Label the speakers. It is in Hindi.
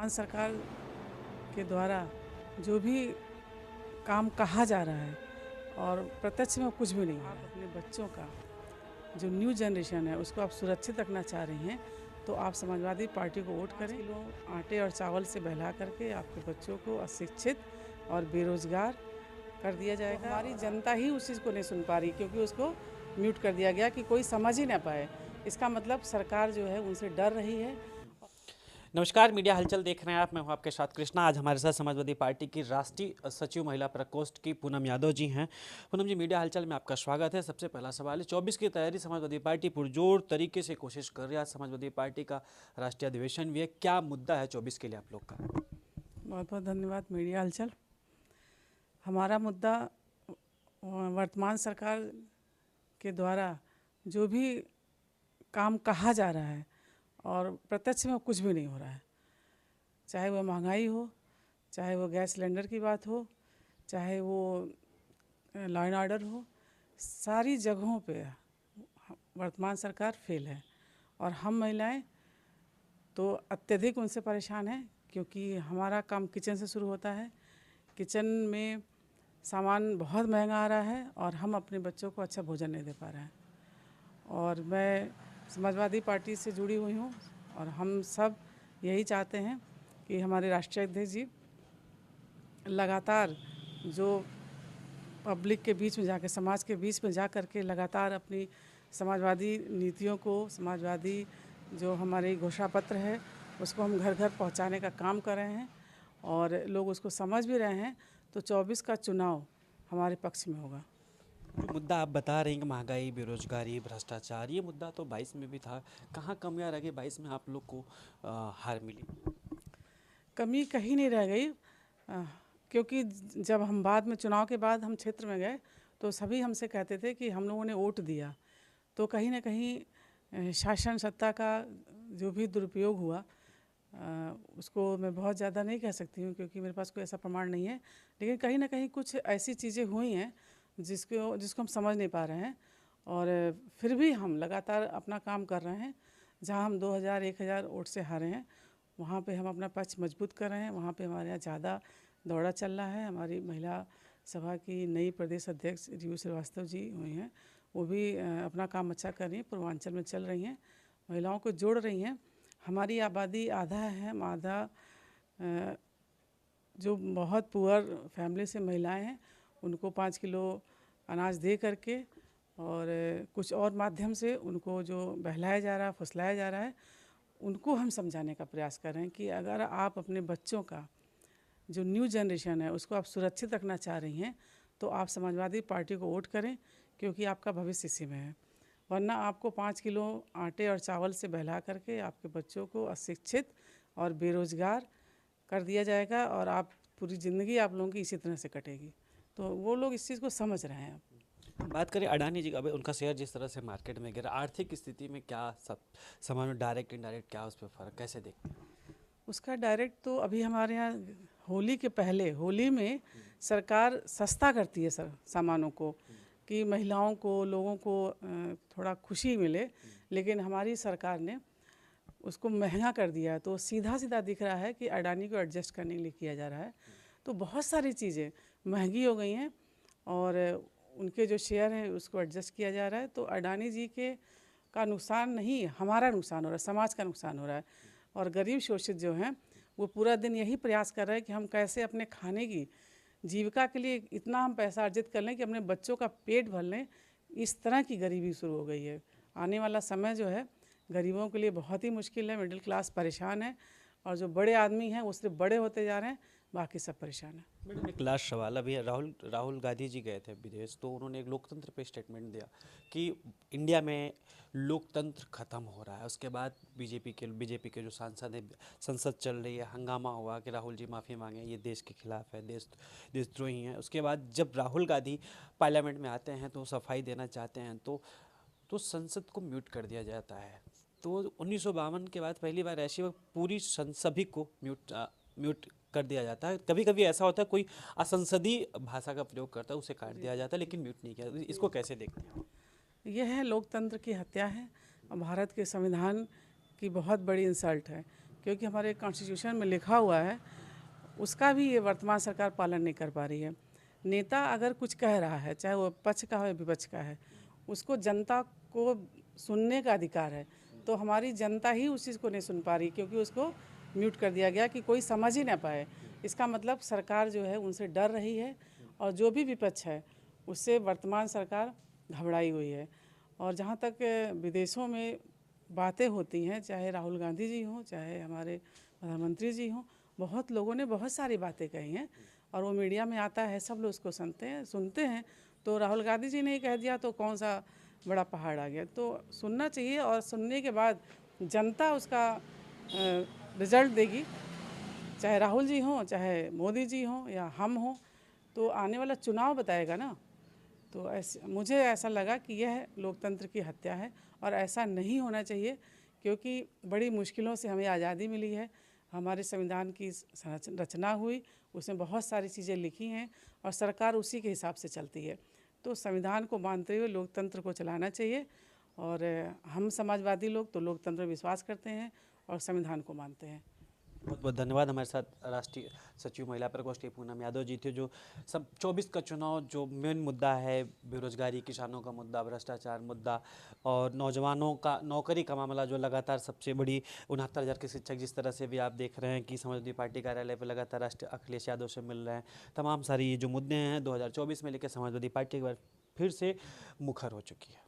Speaker 1: वर्तमान सरकार के द्वारा जो भी काम कहा जा रहा है और प्रत्यक्ष में कुछ भी नहीं हो रहा है। अपने बच्चों का जो न्यू जनरेशन है उसको आप सुरक्षित रखना चाह रही हैं तो आप समाजवादी पार्टी को वोट करें। किलो आटे और चावल से बहला करके आपके बच्चों को अशिक्षित और बेरोजगार कर दिया जाएगा। तो हमारी जनता ही उस चीज़ को नहीं सुन पा रही क्योंकि उसको म्यूट कर दिया गया कि कोई समझ ही ना पाए। इसका मतलब सरकार जो है उनसे डर रही है।
Speaker 2: नमस्कार, मीडिया हलचल देख रहे हैं आप। मैं हूं आपके साथ कृष्णा। आज हमारे साथ समाजवादी पार्टी की राष्ट्रीय सचिव महिला प्रकोष्ठ की पूनम यादव जी हैं। पूनम जी, मीडिया हलचल में आपका स्वागत है। सबसे पहला सवाल है, 24 की तैयारी समाजवादी पार्टी पुरजोर तरीके से कोशिश कर रही है। आज समाजवादी पार्टी का राष्ट्रीय अधिवेशन भी है, क्या मुद्दा है 24 के लिए आप लोग का?
Speaker 1: बहुत बहुत धन्यवाद मीडिया हलचल। हमारा मुद्दा वर्तमान सरकार के द्वारा जो भी काम कहा जा रहा है और प्रत्यक्ष में कुछ भी नहीं हो रहा है, चाहे वह महंगाई हो, चाहे वो गैस सिलेंडर की बात हो, चाहे वो लॉ एंड ऑर्डर हो, सारी जगहों पे वर्तमान सरकार फेल है। और हम महिलाएं तो अत्यधिक उनसे परेशान हैं क्योंकि हमारा काम किचन से शुरू होता है। किचन में सामान बहुत महंगा आ रहा है और हम अपने बच्चों को अच्छा भोजन नहीं दे पा रहे हैं। और मैं समाजवादी पार्टी से जुड़ी हुई हूँ और हम सब यही चाहते हैं कि हमारे राष्ट्रीय अध्यक्ष जी लगातार जो पब्लिक के बीच में जाकर, समाज के बीच में जा कर के लगातार अपनी समाजवादी नीतियों को, समाजवादी जो हमारे घोषणा पत्र है उसको हम घर घर पहुंचाने का काम कर रहे हैं और लोग उसको समझ भी रहे हैं। तो 24 का चुनाव हमारे पक्ष में होगा।
Speaker 2: जो मुद्दा आप बता रहे हैं कि महंगाई, बेरोजगारी, भ्रष्टाचार, ये मुद्दा तो 22 में भी था। कहाँ कमियाँ रह गई 22 में आप लोग को हार मिली?
Speaker 1: कमी कहीं नहीं रह गई क्योंकि जब हम बाद में चुनाव के बाद हम क्षेत्र में गए तो सभी हमसे कहते थे कि हम लोगों ने वोट दिया। तो कहीं ना कहीं शासन सत्ता का जो भी दुरुपयोग हुआ उसको मैं बहुत ज़्यादा नहीं कह सकती हूँ क्योंकि मेरे पास कोई ऐसा प्रमाण नहीं है, लेकिन कहीं ना कहीं कुछ ऐसी चीज़ें हुई हैं जिसको हम समझ नहीं पा रहे हैं। और फिर भी हम लगातार अपना काम कर रहे हैं। जहाँ हम 2000-1000 वोट से हारे हैं वहाँ पे हम अपना पक्ष मजबूत कर रहे हैं। वहाँ पे हमारे यहाँ ज़्यादा दौड़ा चल रहा है। हमारी महिला सभा की नई प्रदेश अध्यक्ष रियू श्रीवास्तव जी हुई हैं, वो भी अपना काम अच्छा कर रही हैं, पूर्वांचल में चल रही हैं, महिलाओं को जोड़ रही हैं। हमारी आबादी आधा है, हम आधा जो बहुत पुअर फैमिली से महिलाएं हैं उनको 5 किलो अनाज दे करके और कुछ और माध्यम से उनको जो बहलाया जा रहा है, फुसलाया जा रहा है, उनको हम समझाने का प्रयास कर रहे हैं कि अगर आप अपने बच्चों का जो न्यू जनरेशन है उसको आप सुरक्षित रखना चाह रही हैं तो आप समाजवादी पार्टी को वोट करें क्योंकि आपका भविष्य इसी में है। वरना आपको 5 किलो आटे और चावल से बहला करके आपके बच्चों को अशिक्षित और बेरोजगार कर दिया जाएगा और आप पूरी ज़िंदगी आप लोगों की इसी तरह से कटेगी। तो वो लोग इस चीज़ को समझ रहे हैं। अब
Speaker 2: बात करें अडानी जी का, अभी उनका शेयर जिस तरह से मार्केट में गिरा, आर्थिक स्थिति में क्या सब सामान में डायरेक्ट इनडायरेक्ट क्या उस पर फ़र्क कैसे देखते हैं?
Speaker 1: उसका डायरेक्ट तो अभी हमारे यहाँ होली के पहले, होली में सरकार सस्ता करती है सर सामानों को कि महिलाओं को, लोगों को थोड़ा खुशी मिले, लेकिन हमारी सरकार ने उसको महंगा कर दिया है। तो सीधा सीधा दिख रहा है कि अडानी को एडजस्ट करने के लिए किया जा रहा है। तो बहुत सारी चीज़ें महंगी हो गई हैं और उनके जो शेयर हैं उसको एडजस्ट किया जा रहा है। तो अडानी जी के का नुकसान नहीं, हमारा नुकसान हो रहा है, समाज का नुकसान हो रहा है। और गरीब शोषित जो हैं वो पूरा दिन यही प्रयास कर रहे हैं कि हम कैसे अपने खाने की जीविका के लिए इतना हम पैसा अर्जित कर लें कि अपने बच्चों का पेट भर लें। इस तरह की गरीबी शुरू हो गई है। आने वाला समय जो है गरीबों के लिए बहुत ही मुश्किल है। मिडिल क्लास परेशान है और जो बड़े आदमी हैं वो सिर्फ बड़े होते जा रहे हैं, बाकी सब परेशान है।
Speaker 2: मैडम, एक लास्ट सवाल। अभी राहुल गांधी जी गए थे विदेश, तो उन्होंने एक लोकतंत्र पे स्टेटमेंट दिया कि इंडिया में लोकतंत्र खत्म हो रहा है। उसके बाद बीजेपी के जो सांसद हैं, संसद चल रही है, हंगामा हुआ कि राहुल जी माफ़ी मांगे, ये देश के खिलाफ है, देशद्रोही हैं। उसके बाद जब राहुल गांधी पार्लियामेंट में आते हैं तो सफाई देना चाहते हैं तो संसद को म्यूट कर दिया जाता है। तो 1952 के बाद पहली बार ऐसी पूरी सभी को म्यूट कर दिया जाता है। कभी कभी ऐसा होता है कोई असंसदीय भाषा का प्रयोग करता है, उसे काट दिया जाता है, लेकिन म्यूट नहीं किया। इसको कैसे देखते हैं?
Speaker 1: यह है लोकतंत्र की हत्या है और भारत के संविधान की बहुत बड़ी इंसल्ट है क्योंकि हमारे कॉन्स्टिट्यूशन में लिखा हुआ है, उसका भी ये वर्तमान सरकार पालन नहीं कर पा रही है। नेता अगर कुछ कह रहा है, चाहे वो पक्ष का हो या विपक्ष का है, उसको जनता को सुनने का अधिकार है। तो हमारी जनता ही उस चीज़ को नहीं सुन पा रही, क्योंकि उसको म्यूट कर दिया गया कि कोई समझ ही ना पाए। इसका मतलब सरकार जो है उनसे डर रही है, और जो भी विपक्ष है उससे वर्तमान सरकार घबराई हुई है। और जहाँ तक विदेशों में बातें होती हैं, चाहे राहुल गांधी जी हों, चाहे हमारे प्रधानमंत्री जी हों, बहुत लोगों ने बहुत सारी बातें कही हैं और वो मीडिया में आता है, सब लोग उसको सुनते हैं। तो राहुल गांधी जी ने ही कह दिया तो कौन सा बड़ा पहाड़ आ गया। तो सुनना चाहिए, और सुनने के बाद जनता उसका रिजल्ट देगी, चाहे राहुल जी हों, चाहे मोदी जी हों या हम हों, तो आने वाला चुनाव बताएगा ना। तो मुझे ऐसा लगा कि यह लोकतंत्र की हत्या है, और ऐसा नहीं होना चाहिए, क्योंकि बड़ी मुश्किलों से हमें आज़ादी मिली है। हमारे संविधान की रचना हुई, उसमें बहुत सारी चीज़ें लिखी हैं और सरकार उसी के हिसाब से चलती है। तो संविधान को मानते हुए लोकतंत्र को चलाना चाहिए, और हम समाजवादी लोग तो लोकतंत्र में विश्वास करते हैं और संविधान को मानते हैं।
Speaker 2: बहुत बहुत धन्यवाद। हमारे साथ राष्ट्रीय सचिव महिला प्रकोष्ठ पूनम यादव जी थे, जो सब 24 का चुनाव जो मेन मुद्दा है, बेरोजगारी, किसानों का मुद्दा, भ्रष्टाचार मुद्दा और नौजवानों का नौकरी का मामला, जो लगातार सबसे बड़ी 69,000 के शिक्षक, जिस तरह से भी आप देख रहे हैं कि समाजवादी पार्टी कार्यालय पर लगातार राष्ट्रीय अखिलेश यादव से मिल रहे हैं, तमाम सारी ये जो मुद्दे हैं 2024 में लेकर समाजवादी पार्टी एक बार फिर से मुखर हो चुकी है।